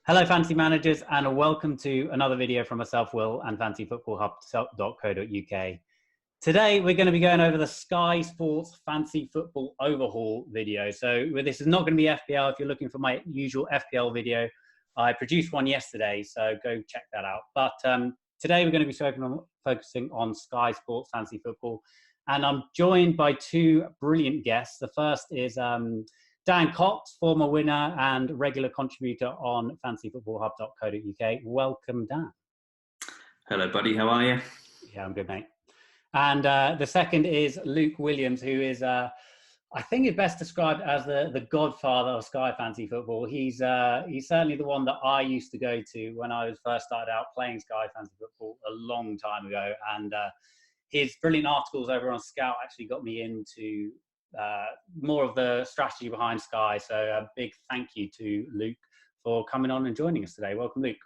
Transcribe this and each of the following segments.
Hello, fantasy managers, and welcome to another video from myself, Will, and fantasyfootballhub.co.uk. Today, we're going to be going over the Sky Sports Fantasy Football Overhaul video. So this is not going to be FPL. If you're looking for my usual FPL video, I produced one yesterday, so go check that out. But today, we're going to be focusing on Sky Sports Fantasy Football, and I'm joined by two brilliant guests. The first is Dan Cox, former winner and regular contributor on fantasyfootballhub.co.uk. Welcome, Dan. Hello, buddy. How are you? Yeah, I'm good, mate. And the second is Luke Williams, who is, I think, is best described as the godfather of Sky Fantasy Football. He's certainly the one that I used to go to when I was first started out playing Sky Fantasy Football a long time ago. And his brilliant articles over on Scout actually got me into more of the strategy behind Sky. So a big thank you to Luke for coming on and joining us today. Welcome, Luke.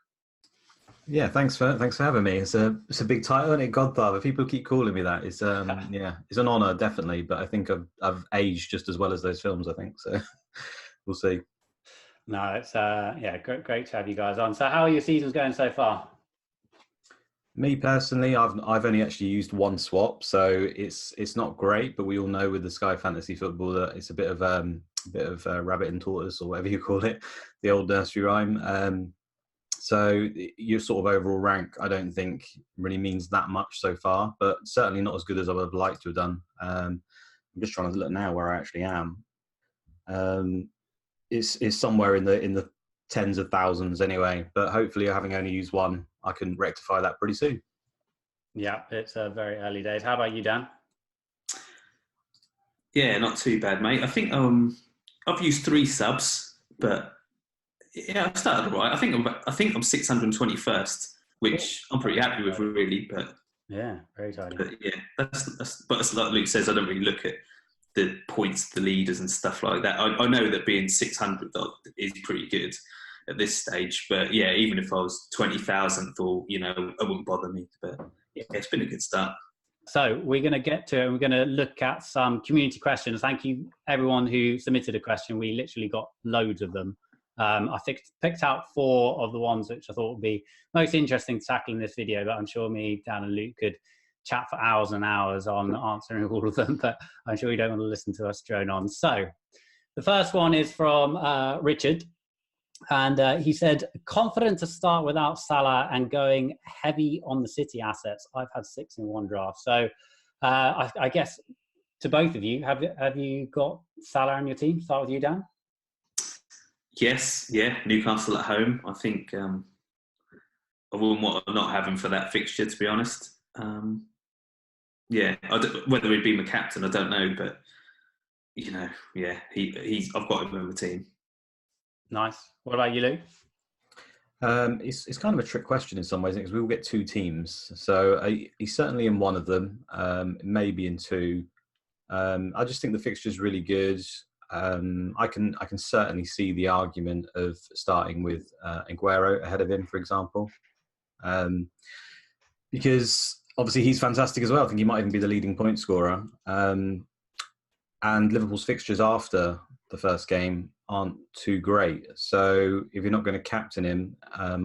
Yeah, thanks for having me. It's a big title, isn't it? Godfather. People keep calling me that. It's it's an honour, definitely. But I think I've aged just as well as those films. I think so. We'll see. No, it's great to have you guys on. So how are your seasons going so far? Me personally, I've only actually used one swap, so it's not great. But we all know with the Sky Fantasy Football that it's a bit of rabbit and tortoise, or whatever you call it, the old nursery rhyme. So your sort of overall rank, I don't think really means that much so far, but certainly not as good as I would have liked to have done. I'm just trying to look now where I actually am. It's somewhere in the tens of thousands anyway, but hopefully having only used one, I can rectify that pretty soon. Yeah, it's very early days. How about you, Dan? Yeah, not too bad, mate. I think I've used 3 subs, but yeah, I've started all right. I think I'm 621st, which I'm pretty happy with, really. But yeah, very tidy. But yeah, that's like Luke says. I don't really look at the points, the leaders, and stuff like that. I know that being 600 is pretty good at this stage, but yeah, even if I was 20,000th, or it wouldn't bother me. But yeah, it's been a good start. So we're going to get to it, and we're going to look at some community questions. Thank you, everyone who submitted a question. We literally got loads of them. I picked out 4 of the ones which I thought would be most interesting to tackle in this video, but I'm sure me, Dan, and Luke could chat for hours and hours on answering all of them, but I'm sure you don't want to listen to us drone on. So the first one is from Richard, and he said, confident to start without Salah and going heavy on the City assets. I've had 6 in one draft. So I guess to both of you, have you got Salah on your team? Start with you, Dan. Yes, yeah, Newcastle at home. I think I wouldn't want to not have him for that fixture, to be honest. Whether he'd be my captain, I don't know, but yeah, I've got him on the team. Nice. What about you, Luke? It's kind of a trick question in some ways, because we will get 2 teams. So he's certainly in one of them, maybe in 2. I just think the fixture's really good. I can certainly see the argument of starting with Aguero ahead of him, for example, because obviously he's fantastic as well. I think he might even be the leading point scorer. And Liverpool's fixtures after the first game aren't too great. So if you're not going to captain him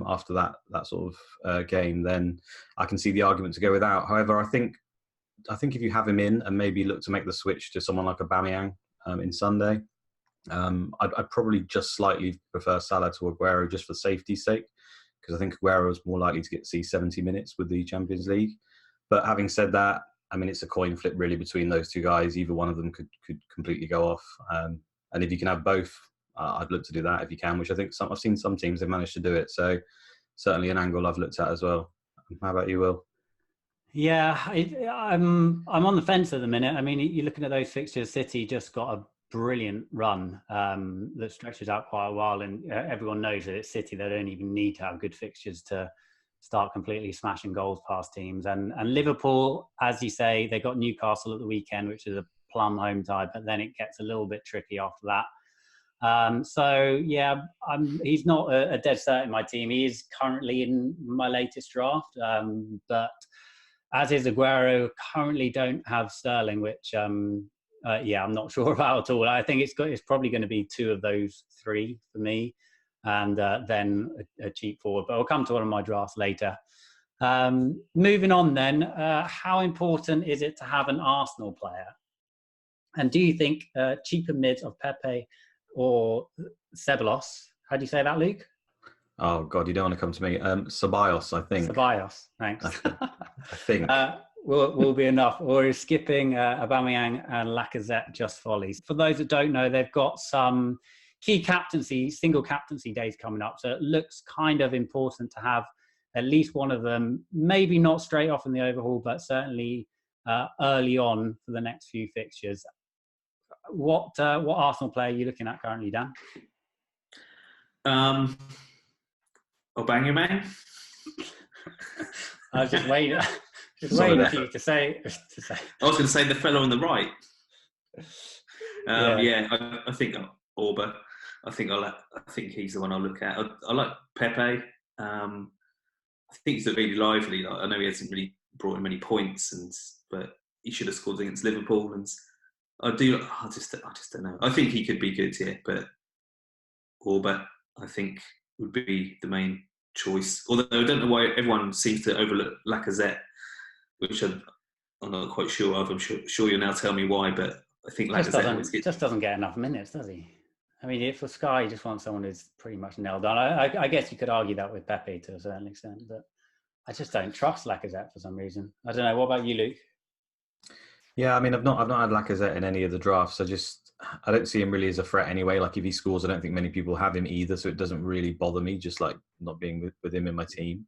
after that sort of game, then I can see the argument to go without. However, I think if you have him in and maybe look to make the switch to someone like Aubameyang in Sunday, I'd probably just slightly prefer Salah to Aguero just for safety's sake, because I think Aguero is more likely to see 70 minutes with the Champions League. But having said that, I mean, it's a coin flip really between those 2 guys. Either one of them could completely go off. And if you can have both, I'd look to do that if you can, which I think I've seen some teams have managed to do it. So certainly an angle I've looked at as well. How about you, Will? Yeah, I'm on the fence at the minute. I mean, you're looking at those fixtures. City just got a brilliant run that stretches out quite a while, and everyone knows that it's City. They don't even need to have good fixtures to start completely smashing goals past teams. And Liverpool, as you say, they got Newcastle at the weekend, which is a plum home tie, but then it gets a little bit tricky after that. So yeah, he's not a dead cert in my team. He is currently in my latest draft, but as is Aguero. Currently don't have Sterling, which I'm not sure about at all. I think it's probably going to be 2 of those 3 for me. and then a cheap forward. But I'll come to one of my drafts later. Moving on then, how important is it to have an Arsenal player? And do you think cheaper mids of Pepe or Ceballos? How do you say that, Luke? Oh God, you don't want to come to me. Ceballos, I think. Ceballos, thanks. I think. Will be enough. Or is skipping Aubameyang and Lacazette just follies? For those that don't know, they've got some key single captaincy days coming up. So it looks kind of important to have at least one of them, maybe not straight off in the overhaul, but certainly early on for the next few fixtures. What Arsenal player are you looking at currently, Dan? Aubameyang. I was just waiting. Waiting for you to say. I was going to say the fellow on the right. I think Orba. I think he's the one I'll look at. I like Pepe. I think he's really lively. I know he hasn't really brought in many points, but he should have scored against Liverpool. And I just don't know. I think he could be good here, but Orba, I think, would be the main choice. Although I don't know why everyone seems to overlook Lacazette, which I'm not quite sure of. I'm sure you'll now tell me why, but I think Lacazette just doesn't get enough minutes, does he? I mean, for Sky, you just want someone who's pretty much nailed on. I guess you could argue that with Pepe to a certain extent, but I just don't trust Lacazette for some reason. I don't know. What about you, Luke? Yeah, I mean, I've not had Lacazette in any of the drafts. I don't see him really as a threat anyway. Like if he scores, I don't think many people have him either, so it doesn't really bother me. Just like not being with him in my team.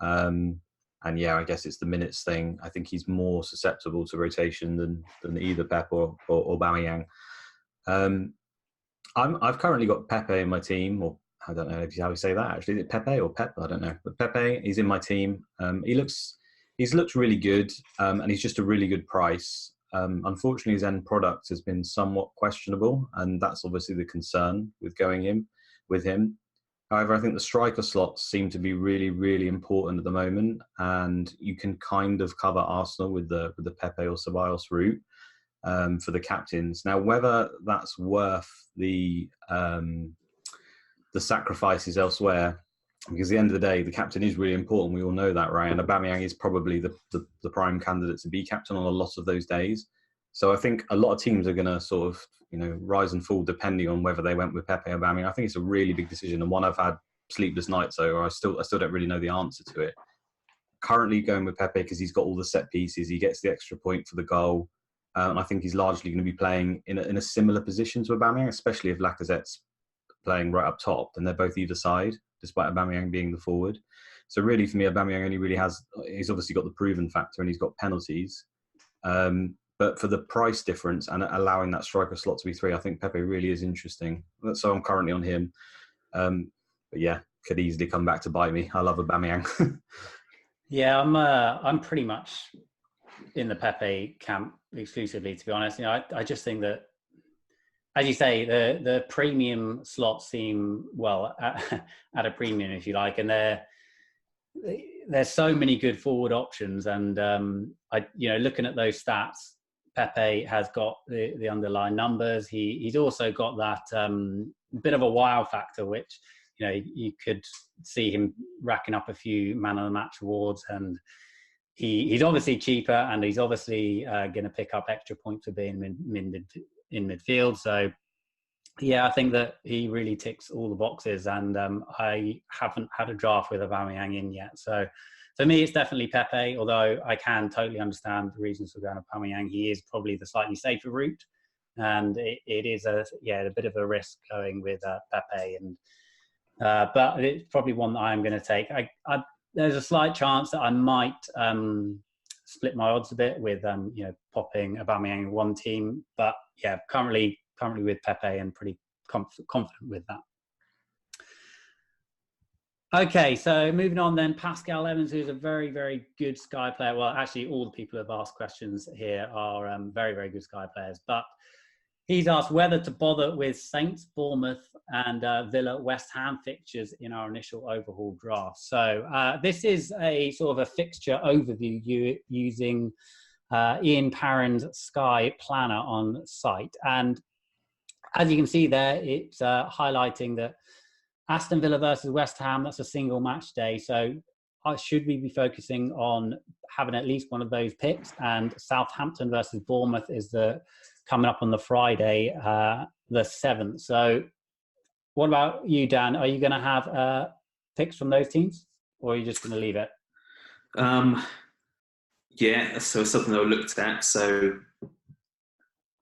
And yeah, I guess it's the minutes thing. I think he's more susceptible to rotation than either Pep or Aubameyang. I've currently got Pepe in my team, or I don't know how we say that actually. Is it Pepe or Pep? I don't know. But Pepe, he's in my team. He's looked really good, and he's just a really good price. Unfortunately, his end product has been somewhat questionable, and that's obviously the concern with going with him. However, I think the striker slots seem to be really, really important at the moment, and you can kind of cover Arsenal with the Pepe or Ceballos route for the captains. Now, whether that's worth the sacrifices elsewhere, because at the end of the day, the captain is really important. We all know that, right? And Aubameyang is probably the prime candidate to be captain on a lot of those days. So I think a lot of teams are going to sort of, rise and fall depending on whether they went with Pepe or Aubameyang. I think it's a really big decision and one I've had sleepless nights over. I still don't really know the answer to it. Currently going with Pepe because he's got all the set pieces. He gets the extra point for the goal. I think he's largely going to be playing in a similar position to Aubameyang, especially if Lacazette's playing right up top. Then they're both either side, despite Aubameyang being the forward. So really, for me, Aubameyang only really he's obviously got the proven factor and he's got penalties. But for the price difference and allowing that striker slot to be 3, I think Pepe really is interesting. So I'm currently on him. But yeah, could easily come back to bite me. I love Aubameyang. Yeah, I'm pretty much in the Pepe camp exclusively, to be honest. I just think that, as you say, the premium slots seem at a premium, if you like, and there's so many good forward options. And looking at those stats, Pepe has got the underlying numbers. He's also got that bit of a wow factor, which you could see him racking up a few man of the match awards, and he's obviously cheaper, and he's obviously going to pick up extra points for being in midfield. So yeah, I think that he really ticks all the boxes, and I haven't had a draft with Aubameyang in yet. So for me, it's definitely Pepe, although I can totally understand the reasons for going Aubameyang. He is probably the slightly safer route, and it is a bit of a risk going with Pepe, but it's probably one that I'm going to take. There's a slight chance that I might split my odds a bit with popping Aubameyang in one team, but yeah, currently with Pepe and pretty confident with that. Okay, so moving on then, Pascal Evans, who's a very, very good Sky player. Well, actually, all the people who have asked questions here are very, very good Sky players. But he's asked whether to bother with Saints, Bournemouth, and Villa West Ham fixtures in our initial overhaul draft. So this is a sort of a fixture overview using Ian Parron's Sky Planner on site. And as you can see there, it's highlighting that Aston Villa versus West Ham, that's a single match day. So should we be focusing on having at least one of those picks? And Southampton versus Bournemouth is coming up on the Friday, the 7th. So what about you, Dan? Are you going to have picks from those teams, or are you just going to leave it? Yeah, so something I looked at. So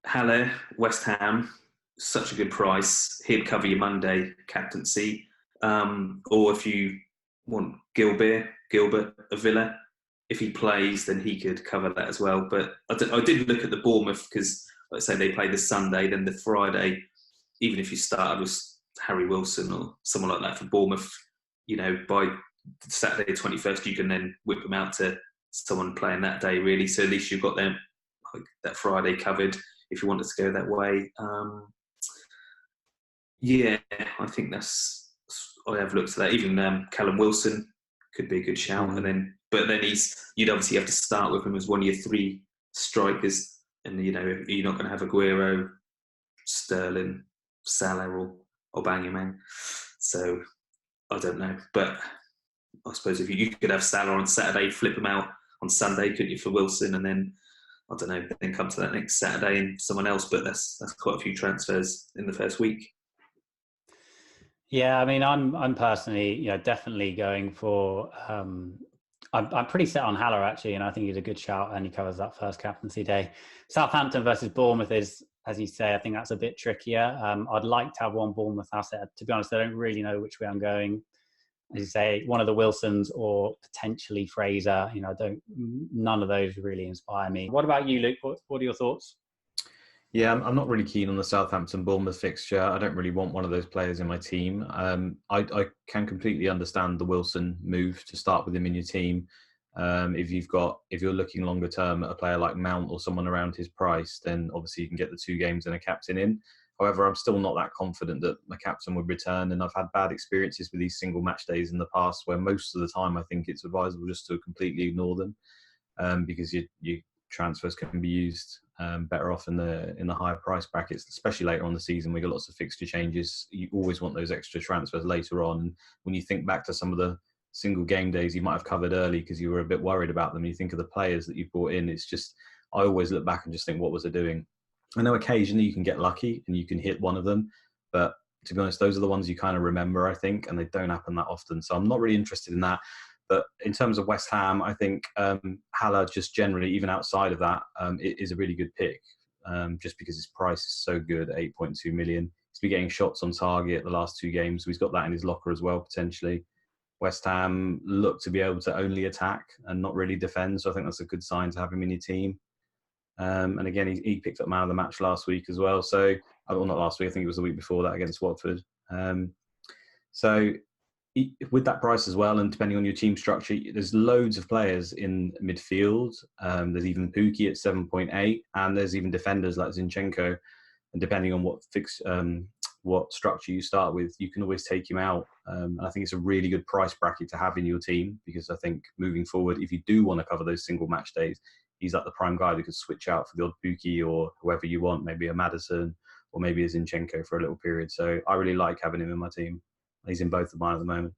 Haller, West Ham, such a good price. He'd cover your Monday captaincy. Or if you want Gilbert of Villa, if he plays, then he could cover that as well. But I did look at the Bournemouth because, like I say, they play this Sunday. Then the Friday, even if you started with Harry Wilson or someone like that for Bournemouth, by Saturday 21st, you can then whip them out to someone playing that day, really. So at least you've got them that Friday covered if you wanted to go that way. Yeah, I think I have looked at that. Even Callum Wilson could be a good shout. But then you'd obviously have to start with him as one of your three strikers. And, you're not going to have Aguero, Sterling, Salah or Aubameyang. So I don't know. But I suppose if you could have Salah on Saturday, flip him out on Sunday, couldn't you, for Wilson? And then, I don't know, then come to that next Saturday and someone else. But that's quite a few transfers in the first week. Yeah, I mean, I'm personally, definitely going for. I'm pretty set on Haller actually, and I think he's a good shout, and he covers that first captaincy day. Southampton versus Bournemouth is, as you say, I think that's a bit trickier. I'd like to have one Bournemouth asset. To be honest, I don't really know which way I'm going. As you say, one of the Wilsons or potentially Fraser. None of those really inspire me. What about you, Luke? What are your thoughts? Yeah, I'm not really keen on the Southampton-Bournemouth fixture. I don't really want one of those players in my team. I can completely understand the Wilson move to start with him in your team. If you're looking longer term at a player like Mount or someone around his price, then obviously you can get the 2 games and a captain in. However, I'm still not that confident that my captain would return, and I've had bad experiences with these single match days in the past where most of the time I think it's advisable just to completely ignore them because your transfers can be used better off in the higher price brackets, especially later on the season. We got lots of fixture changes. You always want those extra transfers later on. And when you think back to some of the single game days you might have covered early because you were a bit worried about them, you think of the players that you've brought in. It's just, I always look back and just think, what was I doing? I know occasionally you can get lucky and you can hit one of them, but to be honest, those are the ones you kind of remember, I think, and they don't happen that often. So I'm not really interested in that. But in terms of West Ham, I think Haller, just generally, even outside of that, it is a really good pick, just because his price is so good, 8.2 million. He's been getting shots on target the last 2 games, so he's got that in his locker as well, potentially. West Ham look to be able to only attack and not really defend, so I think that's a good sign to have him in your team. And again, he picked up man of the match last week as well. So, well, not last week, I think it was the week before that against Watford. So with that price as well, and depending on your team structure, there's loads of players in midfield. There's even Pukki at 7.8, and there's even defenders like Zinchenko. And depending on what structure you start with, you can always take him out. And I think it's a really good price bracket to have in your team, because I think moving forward, if you do want to cover those single match days, he's like the prime guy that could switch out for the odd Pukki or whoever you want, maybe a Maddison or maybe a Zinchenko for a little period. So I really like having him in my team. He's in both of mine at the moment.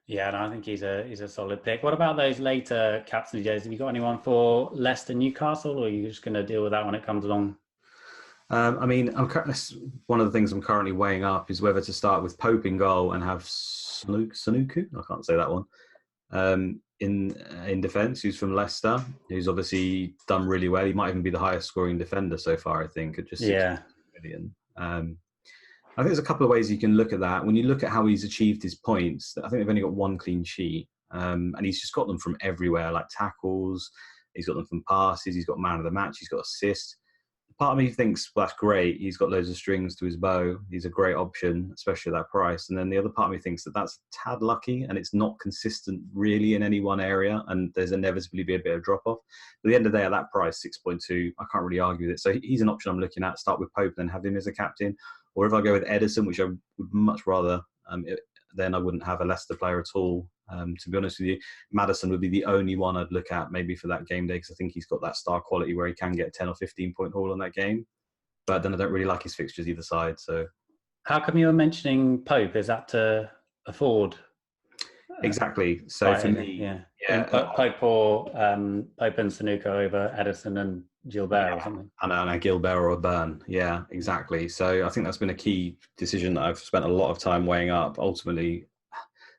Yeah, and I think he's a solid pick. What about those later captaincy days? Have you got anyone for Leicester, Newcastle, or are you just going to deal with that when it comes along? I mean, one of the things I'm currently weighing up is whether to start with Pope in goal and have Sanuku, I can't say that one, in defence, who's from Leicester, who's obviously done really well. He might even be the highest scoring defender so far, I think, at just 6 million. I think there's a couple of ways you can look at that. When you look at how he's achieved his points, I think they've only got 1 clean sheet, and he's just got them from everywhere, like tackles, he's got them from passes, he's got man of the match, he's got assists. Part of me thinks, well, that's great. He's got loads of strings to his bow. He's a great option, especially at that price. And then the other part of me thinks that that's a tad lucky and it's not consistent really in any one area. And there's inevitably be a bit of drop off. But at the end of the day, at that price, 6.2, I can't really argue with it. So he's an option I'm looking at. Start with Pope and then have him as a captain. Or if I go with Edison, which I would much rather, then I wouldn't have a Leicester player at all. To be honest with you, Maddison would be the only one I'd look at maybe for that game day, because I think he's got that star quality where he can get 10 or 15 point haul on that game. But then I don't really like his fixtures either side. So How come you were mentioning Pope? Is that to afford? Exactly. So for me, yeah. Pope or Pope and Sanuko over Edison and Gilbert or something. And Gilbert or Burn. Yeah, exactly. So I think that's been a key decision that I've spent a lot of time weighing up. Ultimately,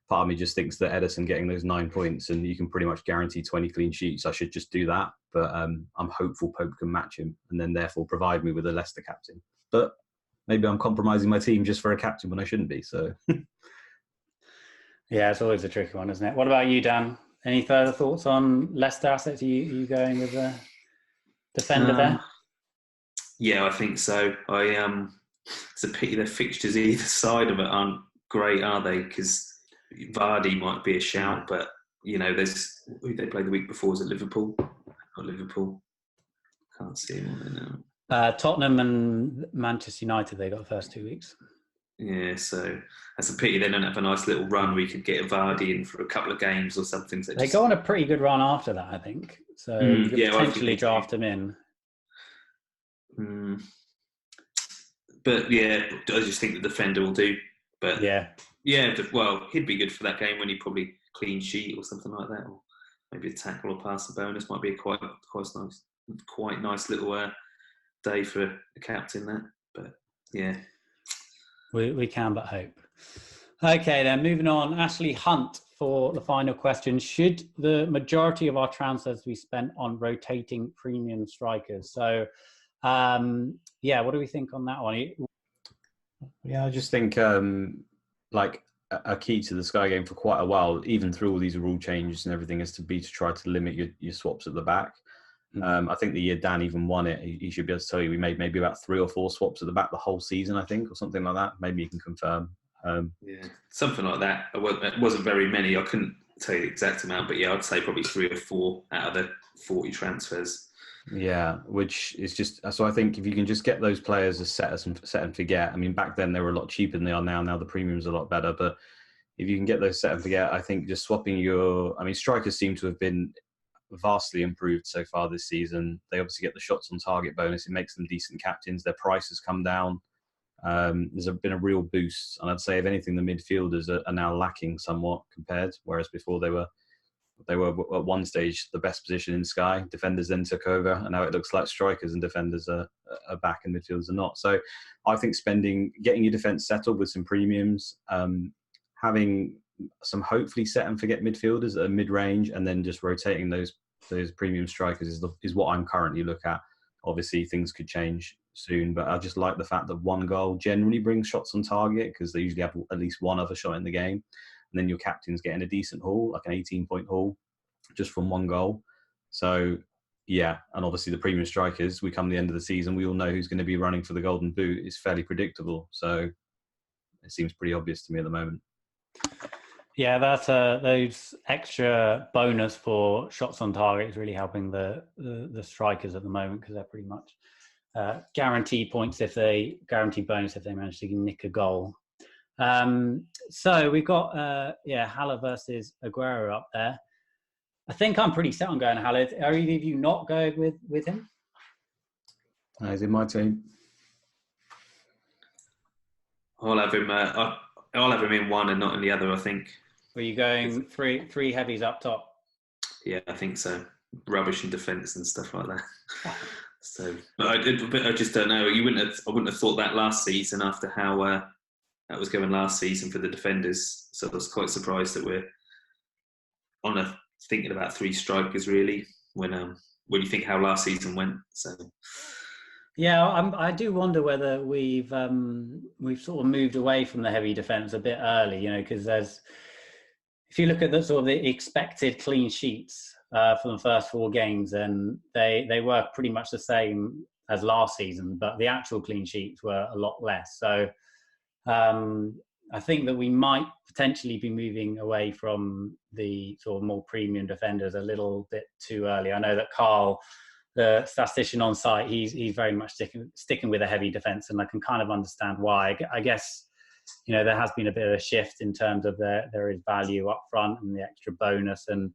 part of me just thinks that Edison getting those 9 points and you can pretty much guarantee 20 clean sheets, I should just do that. But I'm hopeful Pope can match him and then therefore provide me with a Leicester captain. But maybe I'm compromising my team just for a captain when I shouldn't be. So. Yeah, it's always a tricky one, isn't it? What about you, Dan? Any further thoughts on Leicester assets? Are you going with the defender there? Yeah, I think so. It's a pity the fixtures either side of it aren't great, are they? Because Vardy might be a shout, but there's who they played the week before. Was it Liverpool? Not Liverpool. Can't see him on there now. Tottenham and Manchester United. They got the first 2 weeks. Yeah, so that's a pity they don't have a nice little run. We could get Vardy in for a couple of games or something. So they go on a pretty good run after that, I think. So you could potentially draft them in. But yeah, I just think the defender will do. But yeah, well, he'd be good for that game when he probably clean sheet or something like that, or maybe a tackle or pass a bonus might be a quite nice little day for a captain. That, but yeah. We can but hope. Okay, then moving on. Ashley Hunt for the final question. Should the majority of our transfers be spent on rotating premium strikers? So, what do we think on that one? Yeah, I just think like a key to the Sky game for quite a while, even through all these rule changes and everything, is to try to limit your swaps at the back. I think the year Dan even won it, he should be able to tell you we made maybe about 3 or 4 swaps at the back the whole season, I think, or something like that. Maybe you can confirm. Yeah, something like that. It wasn't very many. I couldn't tell you the exact amount, but yeah, I'd say probably 3 or 4 out of the 40 transfers. Yeah, which is just so. I think if you can just get those players as set and forget. I mean, back then they were a lot cheaper than they are now. Now the premium's a lot better, but if you can get those set and forget, I think just swapping strikers seem to have been vastly improved so far this season. They obviously get the shots on target bonus. It makes them decent captains. Their price has come down. There's been a real boost. And I'd say, if anything, the midfielders are now lacking somewhat compared, whereas before they were at one stage the best position in Sky. Defenders then took over, and now it looks like strikers and defenders are back and midfielders are not. So I think getting your defence settled with some premiums, having some hopefully set and forget midfielders at mid-range, and then just rotating those premium strikers is what I'm currently looking at. Obviously, things could change soon, but I just like the fact that 1 goal generally brings shots on target, because they usually have at least one other shot in the game, and then your captain's getting a decent haul, like an 18-point haul, just from 1 goal. So yeah, and obviously the premium strikers, we come the end of the season, we all know who's going to be running for the Golden Boot. It's fairly predictable, so it seems pretty obvious to me at the moment. Yeah, that's those extra bonus for shots on target is really helping the strikers at the moment, because they're pretty much guaranteed bonus if they manage to nick a goal. So we've got Haller versus Aguero up there. I think I'm pretty set on going Haller. Are either of you not going with him? He's in my team. I'll have him. I'll have him in one and not in the other, I think. Were you going three heavies up top? Yeah, I think so. Rubbish in defence and stuff like that. So, but I just don't know. I wouldn't have thought that last season after how that was going last season for the defenders. So I was quite surprised that we're thinking about 3 strikers really when you think how last season went. So. Yeah, I do wonder whether we've sort of moved away from the heavy defence a bit early, because if you look at the sort of the expected clean sheets for the first 4 games, then they were pretty much the same as last season, but the actual clean sheets were a lot less. So I think that we might potentially be moving away from the sort of more premium defenders a little bit too early. I know that Carl, the statistician on site, he's very much sticking with a heavy defence, and I can kind of understand why. I guess there has been a bit of a shift in terms of there is value up front and the extra bonus, and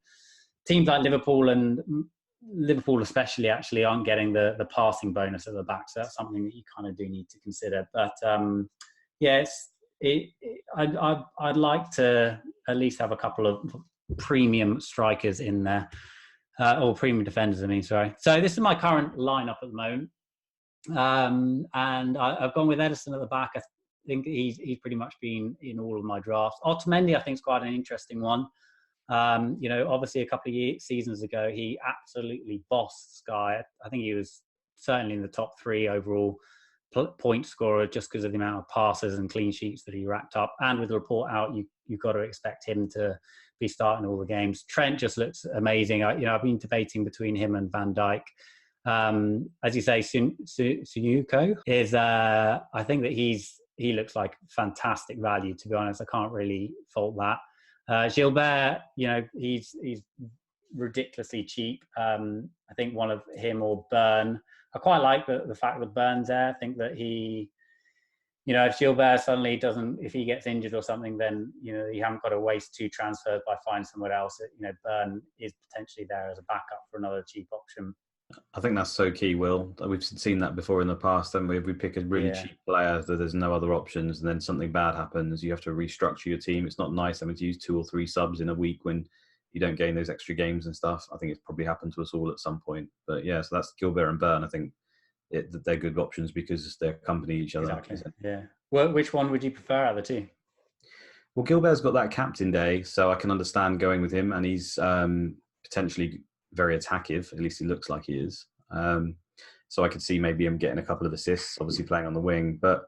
teams like Liverpool especially actually aren't getting the passing bonus at the back, so that's something that you kind of do need to consider. But Yes, I'd like to at least have a couple of premium strikers in there, or premium defenders. I mean, sorry. So this is my current lineup at the moment, and I've gone with Edison at the back. I think he's pretty much been in all of my drafts. Otamendi, I think, is quite an interesting one. Obviously a couple of seasons ago, he absolutely bossed Sky. I think he was certainly in the top 3 overall point scorer just because of the amount of passes and clean sheets that he racked up. And with the report out, you've got to expect him to be starting all the games. Trent just looks amazing. I've been debating between him and Van Dijk. As you say, Sunuko is. I think that he looks like fantastic value. To be honest, I can't really fault that. Gilbert, he's ridiculously cheap. I think one of him or Burn. I quite like the fact that Burn's there. I think that he, if Gilbert suddenly if he gets injured or something, then, you haven't got to waste 2 transfers by finding somewhere else. Burn is potentially there as a backup for another cheap option. I think that's so key, Will. We've seen that before in the past, haven't we? If we pick a really cheap player, that there's no other options, and then something bad happens, you have to restructure your team. It's not nice having to use 2 or 3 subs in a week when you don't gain those extra games and stuff. I think it's probably happened to us all at some point. But yeah, so that's Gilbert and Burn. I think they're good options because they accompany each other. Exactly. Yeah. Well, which one would you prefer out of the 2? Well, Gilbert's got that captain day, so I can understand going with him, and he's potentially very attackive. At least he looks like he is. So I could see maybe him getting a couple of assists, obviously playing on the wing. But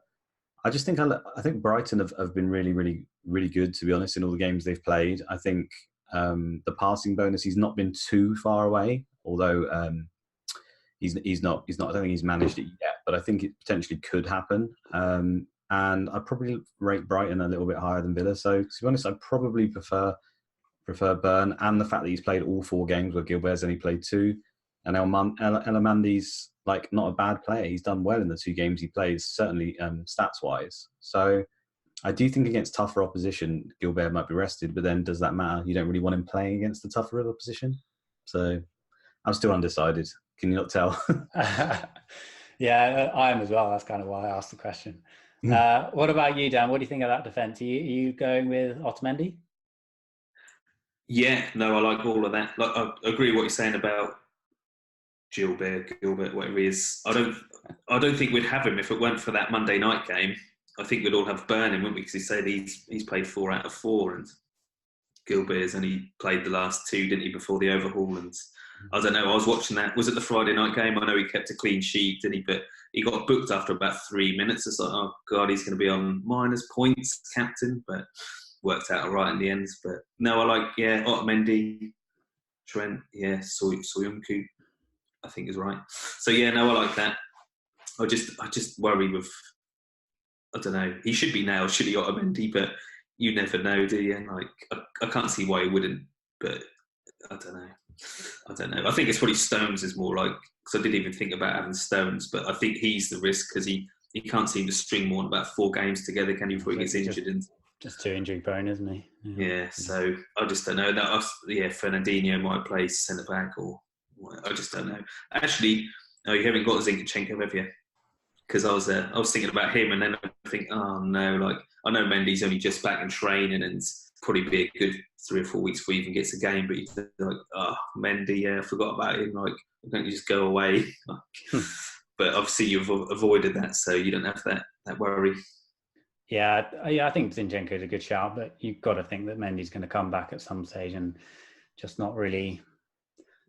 I just think I think Brighton have been really, really, really good, to be honest, in all the games they've played. I think the passing bonus, he's not been too far away, although he's not. I don't think he's managed it yet, but I think it potentially could happen. And I'd probably rate Brighton a little bit higher than Villa. So to be honest, I probably prefer Burn, and the fact that he's played all 4 games where Gilbert's only played 2. And Elamandi's like not a bad player. He's done well in the 2 games he plays, certainly stats-wise. So I do think against tougher opposition, Gilbert might be rested, but then does that matter? You don't really want him playing against the tougher opposition. So I'm still undecided. Can you not tell? Yeah, I am as well. That's kind of why I asked the question. What about you, Dan? What do you think of that defence? Are you going with Otamendi? Yeah, no, I like all of that. Like, I agree with what you're saying about Gilbert, whatever he is. I don't think we'd have him if it weren't for that Monday night game. I think we'd all have Burn him, wouldn't we? Because he said he's played 4 out of 4, and Gilbert's only played the last 2, didn't he, before the overhaul? And I don't know. I was watching that. Was it the Friday night game? I know he kept a clean sheet, didn't he? But he got booked after about 3 minutes. It's like, oh God, he's going to be on minus points, captain. But worked out all right in the end. But no, I like Otamendi, Trent, Soyuncu, I think is right. So yeah, no, I like that. I just worry with, I don't know. He should be nailed, should he, Otamendi? But you never know, do you? Like I can't see why he wouldn't. But I don't know. I think it's probably Stones is more like, because I didn't even think about having Stones, but I think he's the risk because he can't seem to string more than about 4 games together, can he, before he gets injured? Just too injury prone, isn't he? Yeah, so I just don't know. Fernandinho might play centre back, or I just don't know. Actually, no, you haven't got Zinchenko, have you? Because I was thinking about him, and then I think, oh no, like I know Mendy's only just back in training, and probably be a good 3 or 4 weeks before he even gets a game. But you're like, oh, Mendy, yeah, I forgot about him. Like, why don't you just go away? But obviously you've avoided that, so you don't have that worry. Yeah, I think Zinchenko is a good shout, but you've got to think that Mendy's going to come back at some stage, and just not really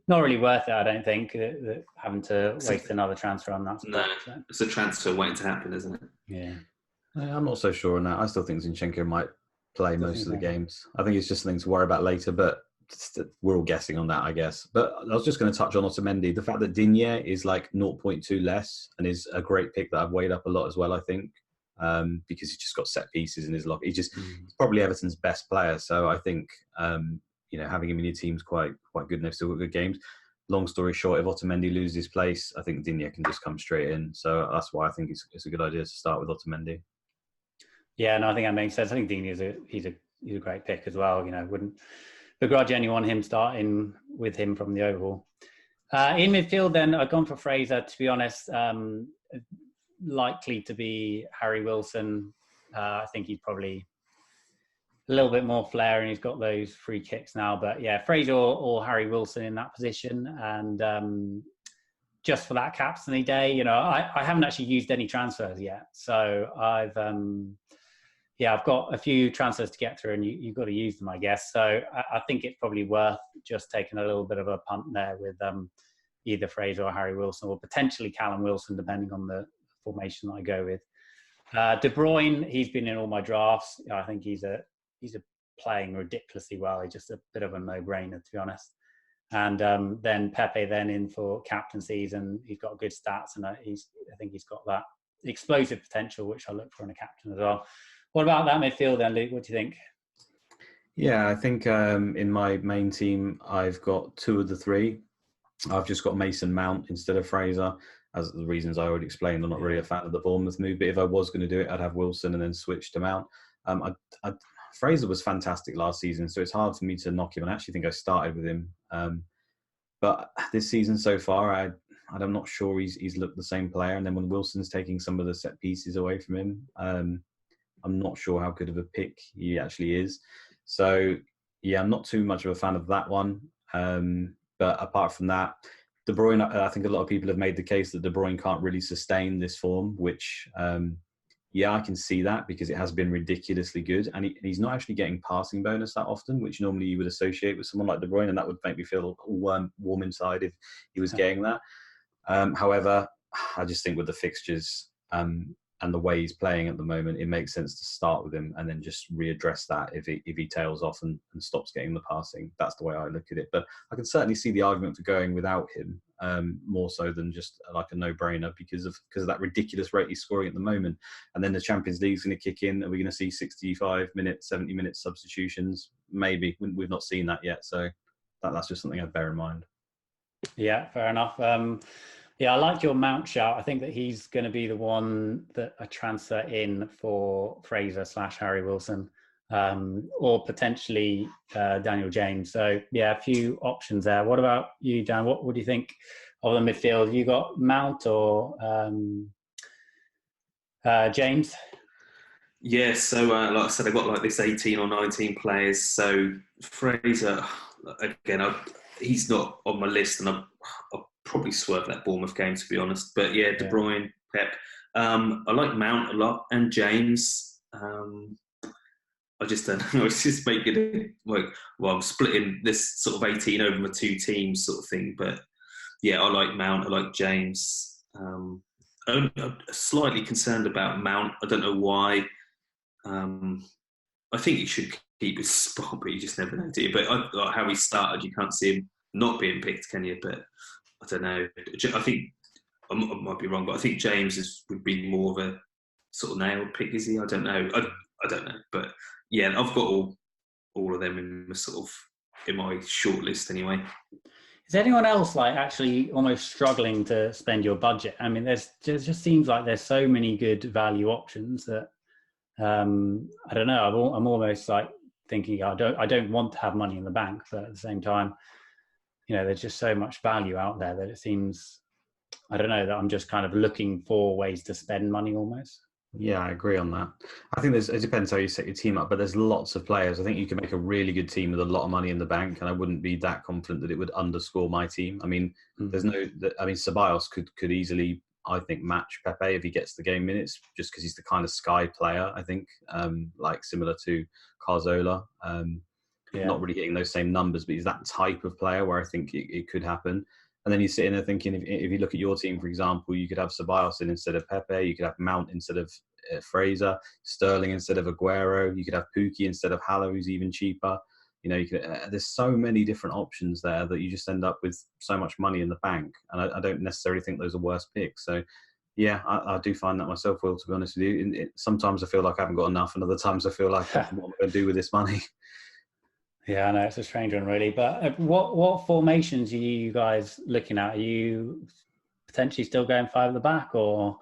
worth it. I don't think that having to waste another transfer on that spot. No, it's a transfer waiting to happen, isn't it? Yeah, I'm not so sure on that. I still think Zinchenko might play most of the games. I think it's just something to worry about later, but we're all guessing on that, I guess. But I was just going to touch on Otamendi. The fact that Digne is like 0.2 less and is a great pick that I've weighed up a lot as well, I think. Because he's just got set pieces in his lock. He's probably Everton's best player. So I think having him in your team's quite good, and they've still got good games. Long story short, if Otamendi loses his place, I think Digne can just come straight in. So that's why I think it's a good idea to start with Otamendi. Yeah, no, I think that makes sense. I think Digne he's a great pick as well. Wouldn't begrudge anyone him starting with him from the Overhaul. In midfield, then I've gone for Fraser. To be honest, likely to be Harry Wilson. I think he's probably a little bit more flair, and he's got those free kicks now. But yeah, Fraser or Harry Wilson in that position. And just for that captaincy day, I haven't actually used any transfers yet. So I've got a few transfers to get through, and you've got to use them, I guess. So I think it's probably worth just taking a little bit of a punt there with either Fraser or Harry Wilson, or potentially Callum Wilson, depending on the formation that I go with. De Bruyne, he's been in all my drafts. I think he's playing ridiculously well. He's just a bit of a no-brainer, to be honest. And then Pepe then in for captaincies, and he's got good stats, and I think he's got that explosive potential, which I look for in a captain as well. What about that midfield then, Luke? What do you think? Yeah, I think in my main team, I've got 2 of the 3. I've just got Mason Mount instead of Fraser, as the reasons I already explained. I'm not really a fan of the Bournemouth move, but if I was going to do it, I'd have Wilson and then switch to Mount. Fraser was fantastic last season, so it's hard for me to knock him. And I actually think I started with him. But this season so far, I'm not sure he's looked the same player. And then when Wilson's taking some of the set pieces away from him, I'm not sure how good of a pick he actually is. So, yeah, I'm not too much of a fan of that one. But apart from that, De Bruyne, I think a lot of people have made the case that De Bruyne can't really sustain this form, which, I can see that because it has been ridiculously good. And he's not actually getting passing bonus that often, which normally you would associate with someone like De Bruyne, and that would make me feel warm inside if he was getting that. However, I just think with the fixtures and the way he's playing at the moment, it makes sense to start with him and then just readdress that if he tails off and stops getting the passing. That's the way I look at it. But I can certainly see the argument for going without him, more so than just like a no-brainer because of that ridiculous rate he's scoring at the moment. And then the Champions League's going to kick in. Are we going to see 65 minutes, 70 minutes substitutions? Maybe. We've not seen that yet. So that's just something I'd bear in mind. Yeah, fair enough. I like your Mount shout. I think that he's going to be the one that I transfer in for Fraser / Harry Wilson, or potentially Daniel James. So, yeah, a few options there. What about you, Dan? What do you think of the midfield? You got Mount or James? Yeah, so like I said, I've got like this 18 or 19 players. So Fraser, again, he's not on my list, and I'll probably swerve that Bournemouth game, to be honest. But yeah, De Bruyne, Pep. I like Mount a lot, and James. I just don't know. It's just making it like, I'm splitting this sort of 18 over my 2 teams sort of thing. But yeah, I like Mount. I like James. I'm slightly concerned about Mount. I don't know why. I think he should keep his spot, but you just never know, do you? But how he started, you can't see him not being picked, can you? But I don't know. I think I might be wrong, but I think James would be more of a sort of nailed pick, is he? I don't know. I don't know. But yeah, I've got all of them in my short list anyway. Is anyone else like actually almost struggling to spend your budget? I mean, there just seems like there's so many good value options that I don't know. I'm almost like thinking I don't want to have money in the bank, but at the same time, there's just so much value out there that it seems, I don't know, that I'm just kind of looking for ways to spend money almost. Yeah, I agree on that. I think it depends how you set your team up, but there's lots of players. I think you can make a really good team with a lot of money in the bank, and I wouldn't be that confident that it would underscore my team. I mean, Ceballos could easily, I think, match Pepe if he gets the game minutes, just because he's the kind of sky player, I think, like similar to Cazorla. Not really getting those same numbers, but he's that type of player where I think it could happen. And then you sit in there thinking, if you look at your team, for example, you could have Ceballos in instead of Pepe, you could have Mount instead of Fraser, Sterling instead of Aguero, you could have Pukki instead of Haller, who's even cheaper. There's so many different options there that you just end up with so much money in the bank. And I don't necessarily think those are worse picks. So, yeah, I do find that myself, Will, to be honest with you. Sometimes I feel like I haven't got enough, and other times I feel like, what am I going to do with this money? Yeah, I know, it's a strange one, really. But what formations are you guys looking at? Are you potentially still going 5 at the back, or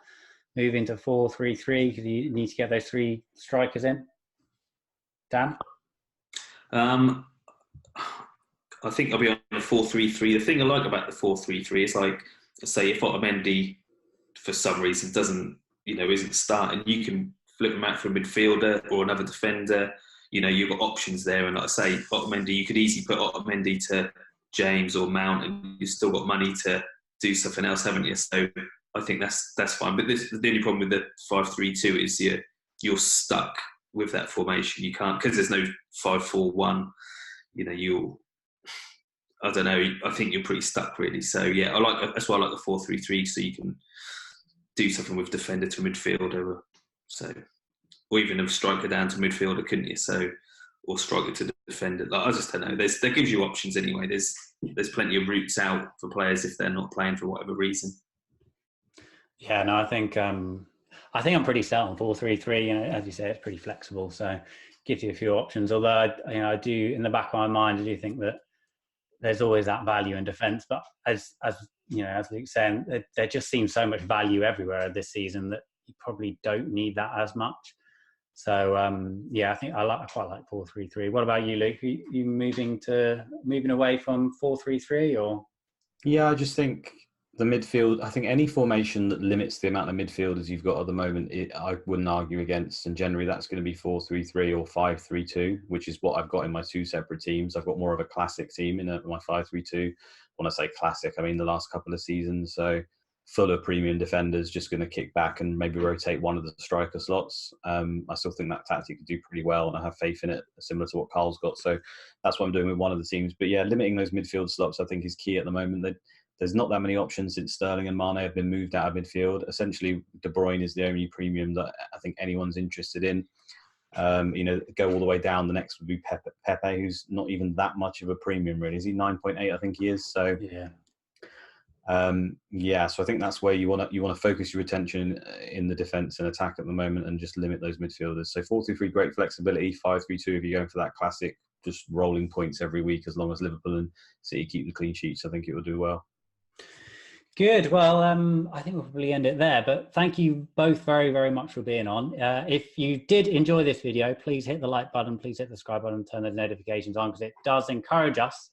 moving to 4-3-3 because you need to get those 3 strikers in? Dan? I think I'll be on the 4-3-3. The thing I like about the 4-3-3 is, like, say if Otamendi for some reason isn't starting, you can flip them out for a midfielder or another defender. You've got options there. And like I say, Otamendi, you could easily put Otamendi to James or Mount, and you've still got money to do something else, haven't you? So I think that's fine. But the only problem with the 5-3-2 is you're stuck with that formation. You can't, because there's no 5-4-1. I don't know. I think you're pretty stuck, really. So yeah, that's why I like the 4-3-3. So you can do something with defender to midfielder, or even a striker down to midfielder, couldn't you? So, or striker to defender. Like, I just don't know. That gives you options anyway. There's plenty of routes out for players if they're not playing for whatever reason. Yeah, no, I think I'm pretty set on 4-3-3. As you say, it's pretty flexible, so it gives you a few options. Although I do, in the back of my mind, I do think that there's always that value in defence. But as Luke's saying, there just seems so much value everywhere this season that you probably don't need that as much. So I think I quite like 4-3-3. What about you, Luke? Are you moving away from 4-3-3 or? Yeah, I just think the midfield. I think any formation that limits the amount of midfielders you've got at the moment, I wouldn't argue against. And generally, that's going to be 4-3-3 or 5-3-2, which is what I've got in my two separate teams. I've got more of a classic team in my 5-3-2. When I say classic, I mean the last couple of seasons. So full of premium defenders, just going to kick back and maybe rotate one of the striker slots. I still think that tactic could do pretty well, and I have faith in it, similar to what Carl's got. So that's what I'm doing with one of the teams. But yeah, limiting those midfield slots, I think, is key at the moment. There's not that many options since Sterling and Mane have been moved out of midfield. Essentially, De Bruyne is the only premium that I think anyone's interested in. Go all the way down. The next would be Pepe, who's not even that much of a premium, really. Is he 9.8? I think he is. So yeah. So I think that's where you want to focus your attention in the defence and attack at the moment, and just limit those midfielders. So 4-3-3, great flexibility. 5-3-2, if you're going for that classic, just rolling points every week, as long as Liverpool and City keep the clean sheets, I think it will do well. Good. Well, I think we'll probably end it there. But thank you both very, very much for being on. If you did enjoy this video, please hit the like button, please hit the subscribe button, turn those notifications on, because it does encourage us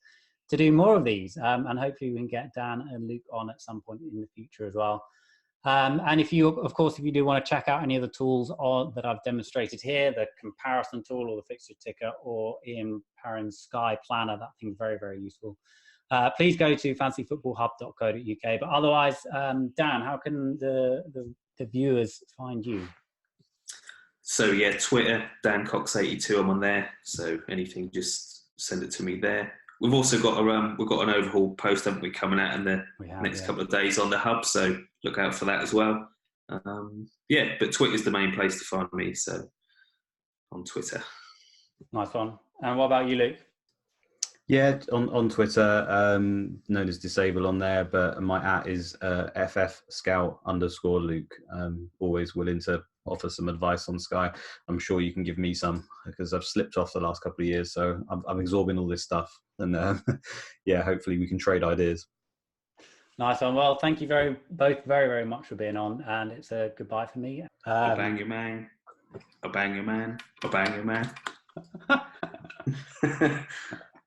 to do more of these, and hopefully we can get Dan and Luke on at some point in the future as well. And if you do want to check out any of the tools that I've demonstrated here, the comparison tool or the fixture ticker or Ian Perrin's Sky Planner, that thing's very, very useful. Please go to fantasyfootballhub.co.uk. But otherwise, Dan, how can the viewers find you? So yeah, Twitter, Dan Cox 82. I'm on there. So anything, just send it to me there. We've also got we've got an overhaul post, haven't we, coming out in the next couple of days on the hub. So look out for that as well. But Twitter's the main place to find me. So on Twitter. Nice one. And what about you, Luke? Yeah, on Twitter, known as Disable on there, but my @ is FFScout_Luke. Always willing to offer some advice on Sky. I'm sure you can give me some, because I've slipped off the last couple of years, so I'm absorbing all this stuff. And hopefully we can trade ideas. Nice one. Well, thank you both very, very much for being on, and it's a goodbye for me. I'll bang your man. I'll bang your man. I'll bang your man.